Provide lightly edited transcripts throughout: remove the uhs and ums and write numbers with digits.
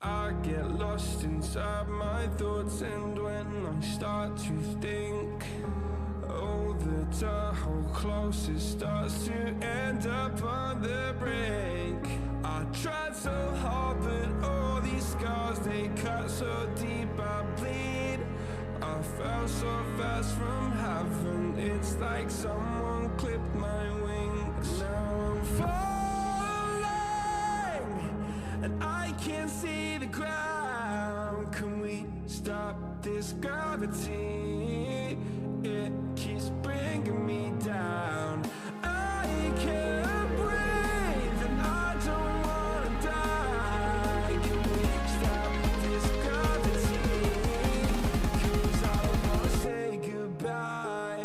I get lost inside my thoughts, and when I start to think, oh, the how close it starts to end up on the brink. I tried so hard, but all these scars, they cut so deep, I bleed. I fell so fast from heaven, it's like someone clipped my wings. Now I'm falling, and I can't see the ground. Can we stop this gravity? It keeps bringing me down. I can't breathe, and I don't wanna die. Can we stop this gravity? 'Cause I don't wanna say goodbye.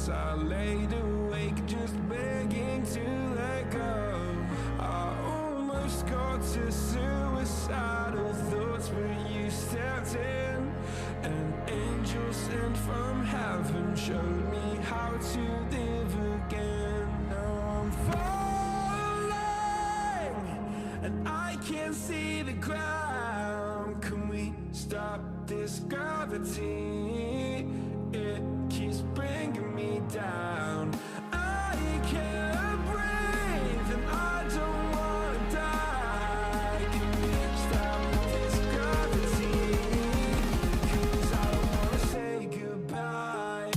I laid awake just begging to let go. I almost got to suicidal thoughts, but you stepped in. An angel sent from heaven showed me how to live again. Now I'm falling, and I can't see the ground. Can we stop this gravity? It keeps bringing me down. I can't breathe, and I don't wanna die. Can we stop this gravity? 'Cause I don't wanna say goodbye.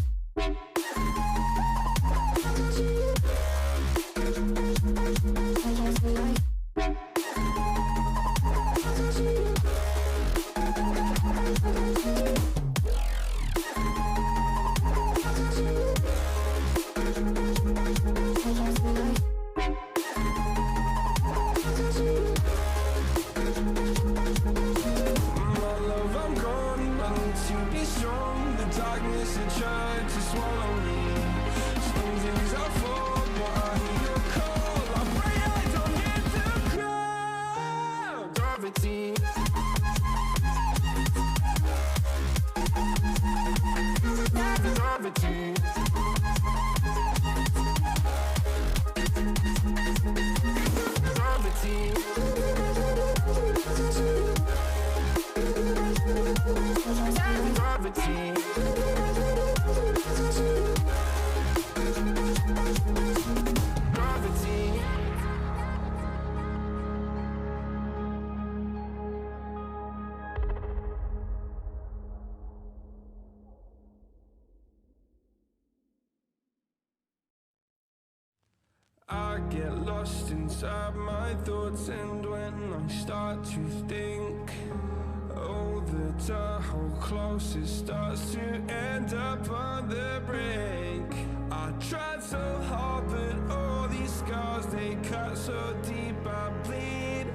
I get lost inside my thoughts, and when I start to think, oh, the how close it starts to end up on the brink. I tried so hard, but all these scars, they cut so deep, I bleed.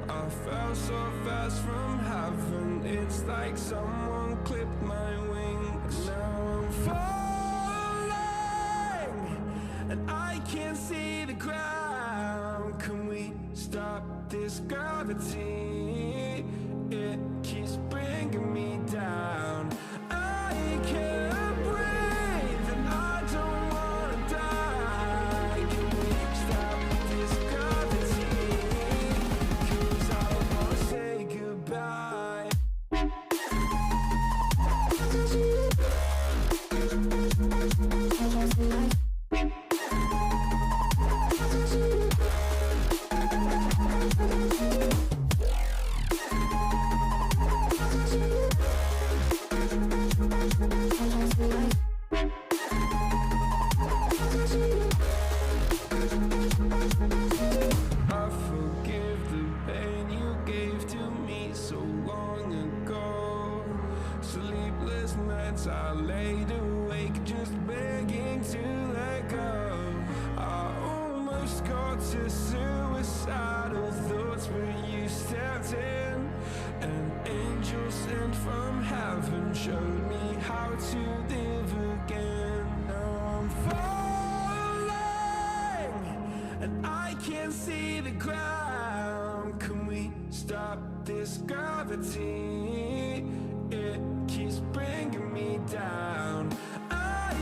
I fell so fast from heaven, it's like someone clipped my wings. Now I'm falling, and I can't see the ground. Can we stop this gravity? It keeps bringing me down. I can't breathe, and I don't wanna die. Can we stop this gravity? 'Cause I don't wanna say goodbye. sent from heaven showed me how to live again. Now I'm falling and I can't see the ground. Can we stop this gravity? It keeps bringing me down.